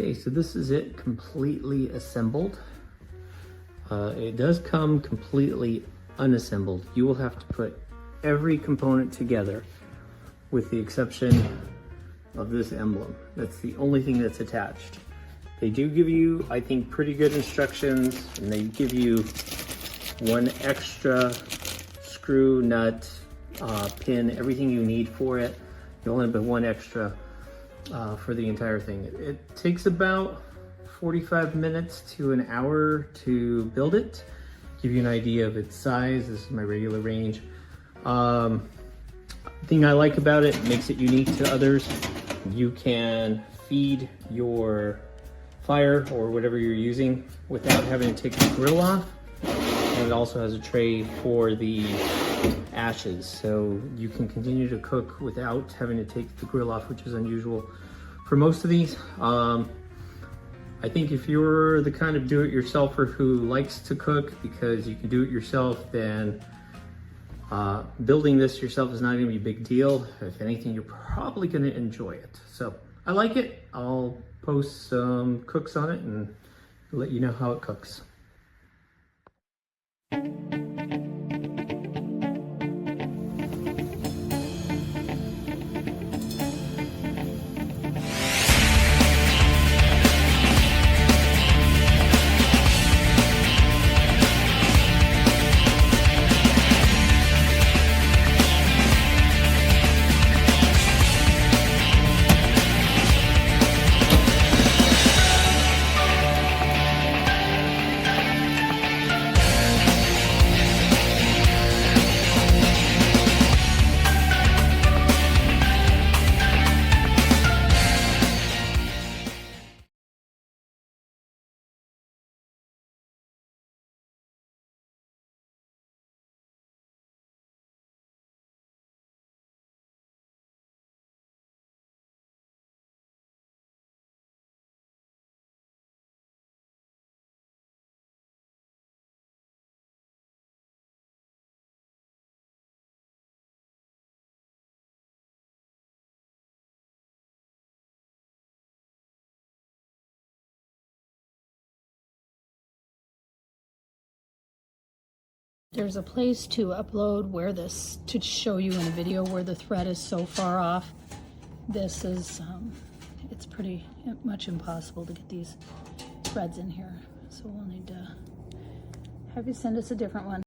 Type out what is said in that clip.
Okay, so this is it completely assembled. It does come completely unassembled. You will have to put every component together with the exception of this emblem. That's the only thing that's attached. They do give you, I think, pretty good instructions, and they give you one extra screw, nut, pin, everything you need for it. You'll end up with one extra for the entire thing. It takes about 45 minutes to an hour to build it. Give you an idea of its size. This is my regular range. The thing I like about it, makes it unique to others. You can feed your fire or whatever you're using without having to take the grill off. And it also has a tray for the ashes, so you can continue to cook without having to take the grill off, which is unusual for most of these. I think if you're the kind of do-it-yourselfer who likes to cook because you can do it yourself, then building this yourself is not going to be a big deal. If anything, you're probably going to enjoy it. So I like it. I'll post some cooks on it and let you know how it cooks. There's a place to upload where this, to show you in a video where the thread is so far off. This is, it's pretty much impossible to get these threads in here. So we'll need to have you send us a different one.